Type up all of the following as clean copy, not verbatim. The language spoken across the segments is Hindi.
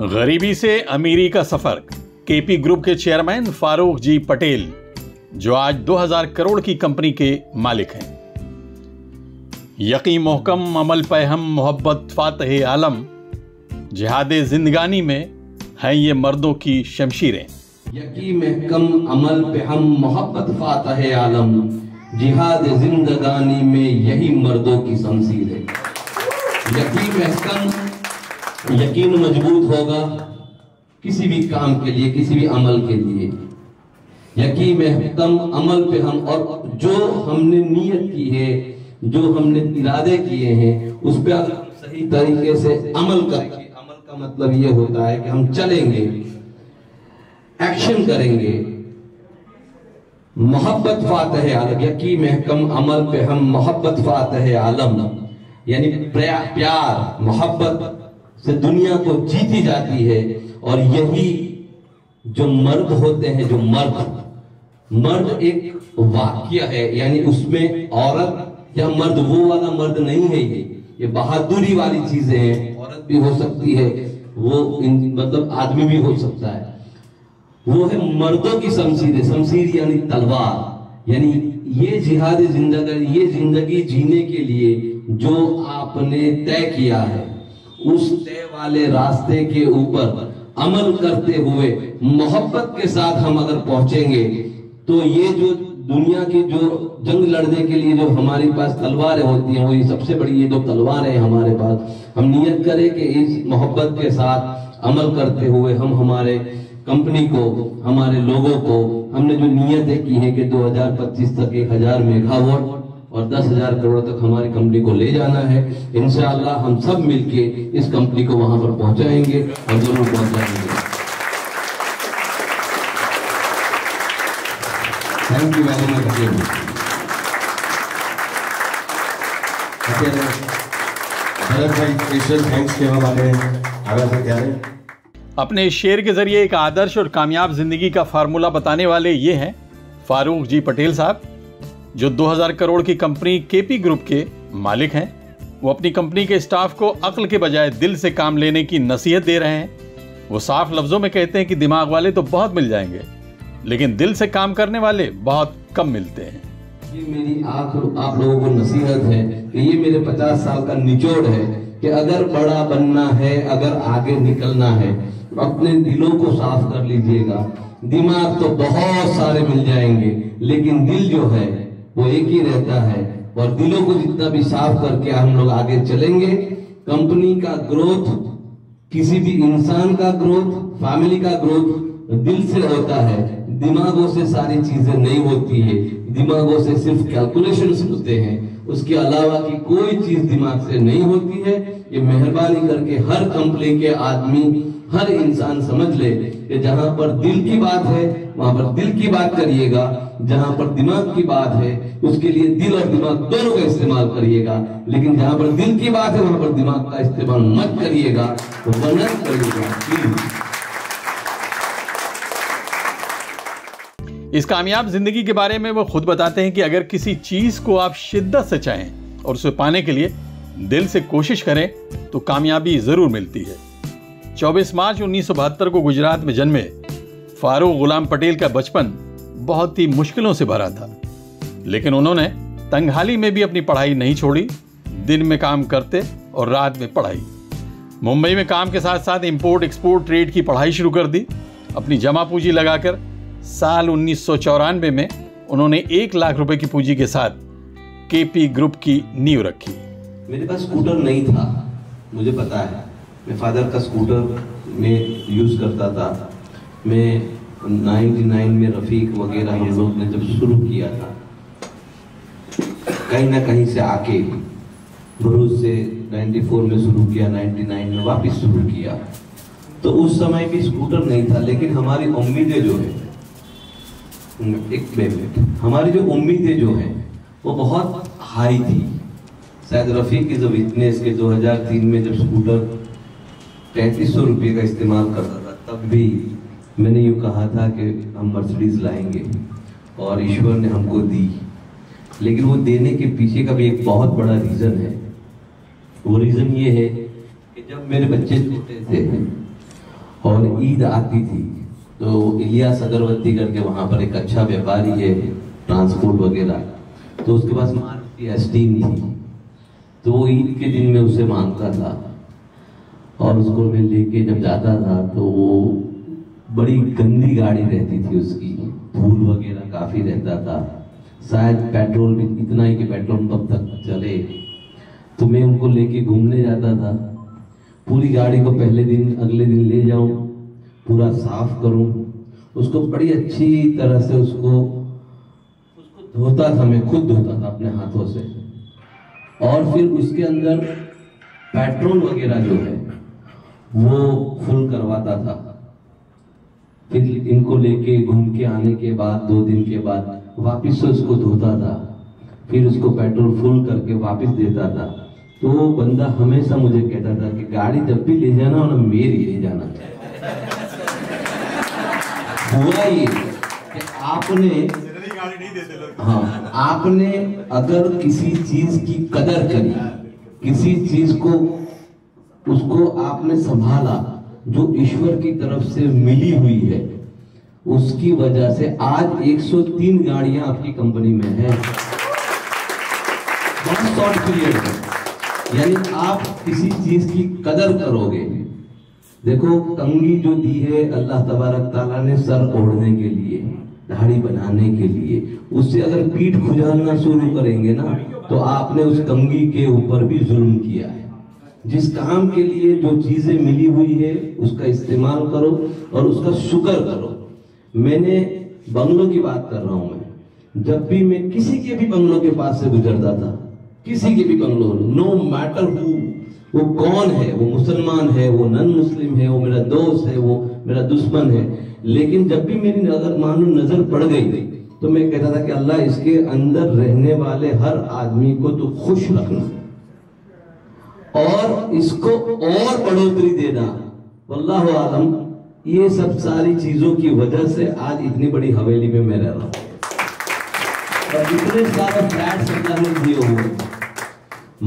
गरीबी से अमीरी का सफर। केपी ग्रुप के चेयरमैन फारूक जी पटेल, जो आज 2000 करोड़ की कंपनी के मालिक हैं। यकीन मोहकम अमल पे हम मोहब्बत फातह आलम, जिहादे जिंदगानी में हैं ये मर्दों की शमशीरें। यकीन महकम अमल पे हम मोहब्बत फातह आलम, जिहाद जिंदगानी में यही मर्दों की शमशीरें। यकीन महकम, यकीन मजबूत होगा किसी भी काम के लिए, किसी भी अमल के लिए। यकीन महकम अमल पे हम, और जो हमने नियत की है, जो हमने इरादे किए हैं, उस पर अगर हम सही तरीके से अमल करेंगे, अमल का मतलब ये होता है कि हम चलेंगे, एक्शन करेंगे। मोहब्बत फातह आलम, यकीन महकम अमल पे हम मोहब्बत फातह आलम, यानी प्यार मोहब्बत से दुनिया को जीती जाती है। और यही जो मर्द होते हैं, जो मर्द एक वाक्य है, यानी उसमें औरत या मर्द वो वाला मर्द नहीं है। ये बहादुरी वाली चीजें हैं। औरत भी हो सकती है, वो मतलब आदमी भी हो सकता है। वो है मर्दों की शमशीर। शमशीर यानी तलवार, यानी ये जिहाद जिंदगी, ये जिंदगी जीने के लिए जो आपने तय किया है, उस तय वाले रास्ते के ऊपर अमल करते हुए मोहब्बत के साथ हम अगर पहुंचेंगे, तो ये जो दुनिया की जो जंग लड़ने के लिए जो हमारे पास तलवारें होती हैं, वो सबसे बड़ी ये जो तलवारें हैं हमारे पास, हम नियत करें कि इस मोहब्बत के साथ अमल करते हुए हम हमारे कंपनी को, हमारे लोगों को, हमने जो नियतें की हैं कि 2025 तक 1000 मेगावाट और 10,000 करोड़ तक हमारी कंपनी को ले जाना है। इंशाअल्लाह हम सब मिलके इस कंपनी को वहां पर पहुंचाएंगे और जरूर पहुंचाएंगे। Thank you very much. Bharat भाई स्पेशल थैंक्स कहने वाले हैं। अपने शेर के जरिए एक आदर्श और कामयाब जिंदगी का फार्मूला बताने वाले ये हैं फारूक जी पटेल साहब, जो 2000 करोड़ की कंपनी केपी ग्रुप के मालिक हैं। वो अपनी कंपनी के स्टाफ को अक्ल के बजाय दिल से काम लेने की नसीहत दे रहे हैं। वो साफ लफ्जों में कहते हैं कि दिमाग वाले तो बहुत मिल जाएंगे, लेकिन दिल से काम करने वाले बहुत कम मिलते हैं। ये मेरी आप लोगों को नसीहत है कि ये मेरे 50 साल का निचोड़ है कि अगर बड़ा बनना है, अगर आगे निकलना है, तो अपने दिलों को साफ कर लीजिएगा। दिमाग तो बहुत सारे मिल जाएंगे, लेकिन दिल जो है वो एक ही रहता है। और दिलों को जितना भी साफ करके हम लोग आगे चलेंगे, कंपनी का ग्रोथ, किसी भी इंसान का ग्रोथ, फैमिली का ग्रोथ दिल से होता है। दिमागों से सारी चीजें नहीं होती है, दिमागों से सिर्फ कैलकुलेशंस होते हैं, उसके अलावा की कोई चीज दिमाग से नहीं होती है। ये मेहरबानी करके हर कंपनी के आदमी, हर इंसान समझ ले कि जहां पर दिल की बात है वहां पर दिल की बात करिएगा, जहां पर दिमाग की बात है उसके लिए दिल और दिमाग दोनों का इस्तेमाल करिएगा। लेकिन जहां पर दिल की बात है वहां पर दिमाग का इस्तेमाल मत करिएगा, तो गलत करिएगा। इस कामयाब जिंदगी के बारे में वो खुद बताते हैं कि अगर किसी चीज को आप शिद्दत से चाहें और उसे पाने के लिए दिल से कोशिश करें तो कामयाबी जरूर मिलती है। 24 मार्च 1972 को गुजरात में जन्मे फारूक गुलाम पटेल का बचपन बहुत ही मुश्किलों से भरा था, लेकिन उन्होंने तंगहाली में भी अपनी पढ़ाई नहीं छोड़ी। दिन में काम करते और रात में पढ़ाई। मुंबई में काम के साथ साथ इंपोर्ट एक्सपोर्ट ट्रेड की पढ़ाई शुरू कर दी। अपनी जमा पूंजी लगाकर साल 1994 में उन्होंने 1 लाख रुपए की पूंजी के साथ केपी ग्रुप की नींव रखी। मेरे पास स्कूटर नहीं था, मुझे पता है। मैं फादर का स्कूटर में यूज करता था। मैं 99 में रफीक वगैरह हम लोग ने जब शुरू किया था, कहीं ना कहीं से आके भरूच से 94 में शुरू किया, 99 में वापस शुरू किया। तो उस समय भी स्कूटर नहीं था, लेकिन हमारी उम्मीदें जो है, हमारी जो उम्मीदें जो है वो बहुत हाई थी। शायद रफीक इज अ विटनेस के 2003 में जब स्कूटर 3300 रुपये का इस्तेमाल करता था, तब भी मैंने यूँ कहा था कि हम मर्सिडीज लाएंगे, और ईश्वर ने हमको दी। लेकिन वो देने के पीछे का भी एक बहुत बड़ा रीज़न है। वो रीज़न ये है कि जब मेरे बच्चे छोटे थे और ईद आती थी तो इलियास अगरबत्ती करके वहां पर एक अच्छा व्यापारी है ट्रांसपोर्ट वगैरह, तो उसके पास मारुति एस्टीम थी, तो वो ईद के दिन में उसे मांगता था और उसको मैं लेके जब जाता था तो वो बड़ी गंदी गाड़ी रहती थी उसकी, धूल वगैरह काफी रहता था, शायद पेट्रोल भी इतना ही कि पेट्रोल तब तक चले। तो मैं उनको लेके घूमने जाता था, पूरी गाड़ी को पहले दिन अगले दिन ले जाऊं, पूरा साफ करूं, उसको बड़ी अच्छी तरह से उसको धोता था, मैं खुद धोता था अपने हाथों से, और फिर उसके अंदर पेट्रोल वगैरह जो है वो फुल करवाता था। फिर इनको लेके घूम के आने के बाद 2 दिन के बाद वापिस से उसको धोता था, फिर उसको पेट्रोल फुल करके वापस देता था। तो वो बंदा हमेशा मुझे कहता था कि गाड़ी जब भी ले जाना हो ना मेरी ले जाना। हुआ ये कि आपने अगर किसी चीज की कदर करी, किसी चीज को उसको आपने संभाला जो ईश्वर की तरफ से मिली हुई है, उसकी वजह से आज 103 गाड़ियां आपकी कंपनी में है, बहुत शॉर्ट पीरियड में। यानी आप किसी चीज की कदर करोगे। देखो कंघी जो दी है अल्लाह तबारक ताला ने सर ओढ़ने के लिए, दाढ़ी बनाने के लिए, उससे अगर पीठ खुजालना शुरू करेंगे ना तो आपने उस कंघी के ऊपर भी जुल्म किया है। जिस काम के लिए जो चीजें मिली हुई है उसका इस्तेमाल करो और उसका शुक्र करो। मैंने बंगलों की बात कर रहा हूं, मैं जब भी मैं किसी के भी बंगलों के पास से गुजरता था, किसी के भी बंगलों, नो मैटर हु, वो कौन है, वो मुसलमान है, वो नन मुस्लिम है, वो मेरा दोस्त है, वो मेरा दुश्मन है, लेकिन जब भी मेरी अगर मानो नजर पड़ गई तो मैं कहता था कि अल्लाह इसके अंदर रहने वाले हर आदमी को तो खुश रखना और इसको और बढ़ोतरी देना। वल्लाहु आलम, ये सब सारी चीजों की वजह से आज इतनी बड़ी हवेली में मैं रह रहा हूं और इतने सारे फ्लैट्स अल्लाह ने दिए हुए।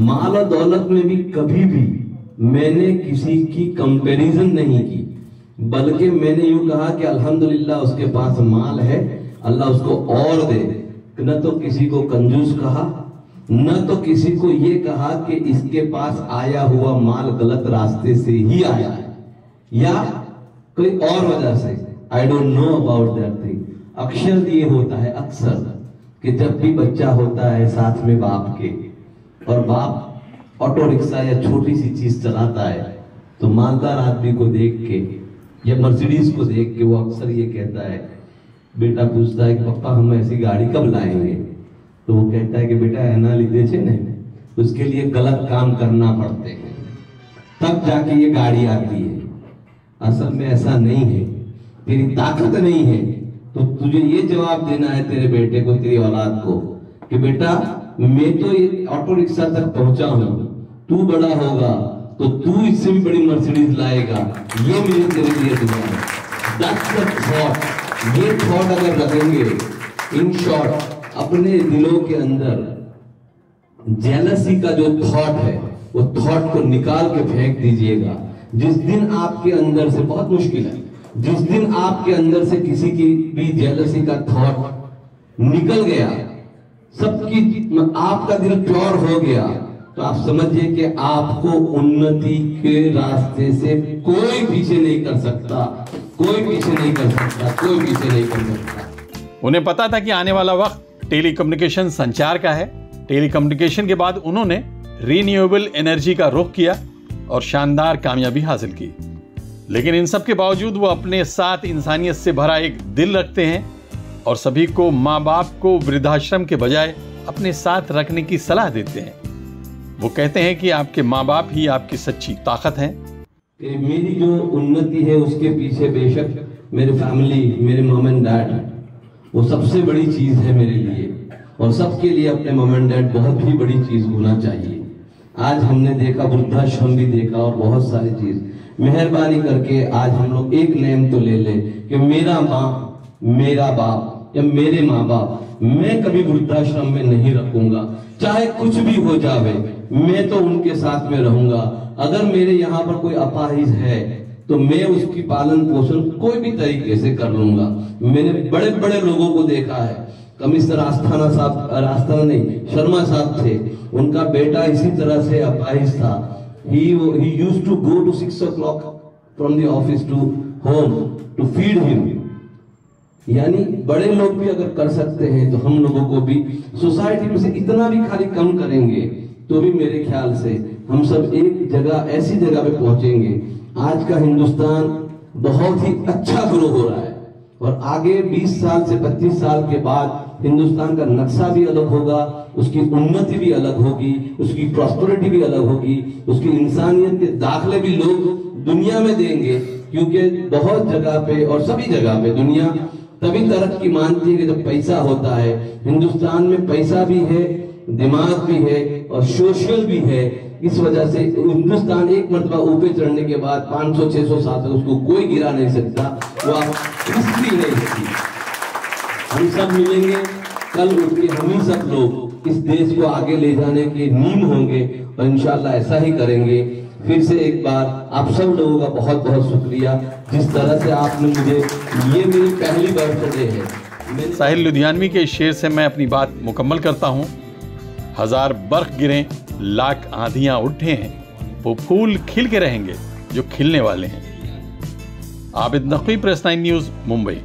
माल और दौलत में भी कभी भी मैंने किसी की कंपैरिजन नहीं की, बल्कि मैंने यूं कहा कि अल्हम्दुलिल्लाह उसके पास माल है, अल्लाह उसको और दे। न तो किसी को कंजूस कहा, न तो किसी को ये कहा कि इसके पास आया हुआ माल गलत रास्ते से ही आया है या कोई और वजह से। I don't know about that thing. अक्सर ये होता है अक्सर कि जब भी बच्चा होता है साथ में बाप के, और बाप ऑटो रिक्शा या छोटी सी चीज चलाता है, तो मालदार आदमी को देख के या मर्सिडीज को देख के वो अक्सर ये कहता है, बेटा पूछता है कि पापा हम ऐसी गाड़ी कब लाएंगे, तो वो कहता है कि बेटा एना लीधे छे ने, उसके लिए गलत काम करना पड़ते हैं तब जाके ये गाड़ी आती है। असल में ऐसा नहीं है, तेरी ताकत नहीं है तो तुझे ये जवाब देना है तेरे बेटे को, तेरी औलाद को, कि बेटा मैं तो ये ऑटो रिक्शा तक पहुंचा हूं, तू बड़ा होगा तो तू इससे भी बड़ी मर्सिडीज लाएगा, ये मेरी तेरे लिए दुआ है। That's the thought। ये थॉट अगर रखेंगे, इन शॉर्ट अपने दिलों के अंदर जेलसी का जो थॉट है वो थॉट को निकाल के फेंक दीजिएगा। जिस दिन आपके अंदर से, बहुत मुश्किल है, जिस दिन आपके अंदर से किसी की भी जेलसी का थॉट निकल गया, सबकी आपका दिल प्योर हो गया, तो आप समझिए कि आपको उन्नति के रास्ते से कोई पीछे नहीं कर सकता, कोई पीछे नहीं कर सकता, कोई पीछे नहीं कर सकता। उन्हें पता था कि आने वाला वक्त टेलीकम्युनिकेशन संचार का है। टेलीकम्युनिकेशन के बाद उन्होंने रिन्यूएबल एनर्जी का रुख किया और शानदार कामयाबी हासिल की। लेकिन इन सब के बावजूद वो अपने साथ इंसानियत से भरा एक दिल रखते हैं और सभी को माँ बाप को वृद्धाश्रम के बजाय अपने साथ रखने की सलाह देते हैं। वो कहते हैं कि आपके माँ बाप ही आपकी सच्ची ताकत हैं। मेरी जो उन्नति है उसके पीछे बेशक मेरे फैमिली, मेरे मॉम एंड डैड, वो सबसे बड़ी चीज है मेरे लिए, और सबके लिए अपने मॉम एंड डैड बहुत ही बड़ी चीज होना चाहिए। आज हमने देखा, वृद्धाश्रम भी देखा और बहुत सारी चीज। मेहरबानी करके आज हम लोग एक नेम तो ले ले कि मेरा माँ, मेरा बाप या मेरे माँ बाप मैं कभी वृद्धाश्रम में नहीं रखूंगा, चाहे कुछ भी हो जावे, मैं तो उनके साथ में रहूंगा। अगर मेरे यहाँ पर कोई अपाहिज है तो मैं उसकी पालन पोषण कोई भी तरीके से कर लूंगा। मैंने बड़े बड़े लोगों को देखा है, कमिश्नर आस्थाना शर्मा साहब थे, उनका बेटा इसी तरह से अपाहिज था। He used to go to 6 o'clock from the office to home to feed him। यानी बड़े लोग भी अगर कर सकते हैं तो हम लोगों को भी सोसाइटी में से इतना भी खाली कम करेंगे तो भी मेरे ख्याल से हम सब एक जगह ऐसी जगह पे पहुंचेंगे। आज का हिंदुस्तान बहुत ही अच्छा ग्रो हो रहा है और आगे 20 साल से 25 साल के बाद हिंदुस्तान का नक्शा भी अलग होगा, उसकी उन्नति भी अलग होगी, उसकी प्रॉस्पेरिटी भी अलग होगी, उसकी इंसानियत के दाखले भी लोग दुनिया में देंगे। क्योंकि बहुत जगह पे और सभी जगह पे दुनिया तभी तरक्की मानती है कि जब पैसा होता है। हिंदुस्तान में पैसा भी है, दिमाग भी है और सोशल भी है। इस वजह से हिंदुस्तान एक मर्तबा ऊपर चढ़ने के बाद 500-600 साल तक उसको कोई गिरा नहीं सकता, वो आप हिस्ट्री नहीं सकती। हम सब मिलेंगे, कल उठ के हम ही सब लोग इस देश को आगे ले जाने के नीम होंगे और इंशाल्लाह ऐसा ही करेंगे। फिर से एक बार आप सब लोगों का बहुत बहुत शुक्रिया, जिस तरह से आपने मुझे, ये मेरी पहली बर्थडे है। साहिल लुधियानवी के शेर से मैं अपनी बात मुकम्मल करता हूँ। 1000 बर्फ गिरें, लाख आंधियां उठें, वो फूल खिल के रहेंगे जो खिलने वाले हैं। Abid Naqvi, press 9 news, Mumbai.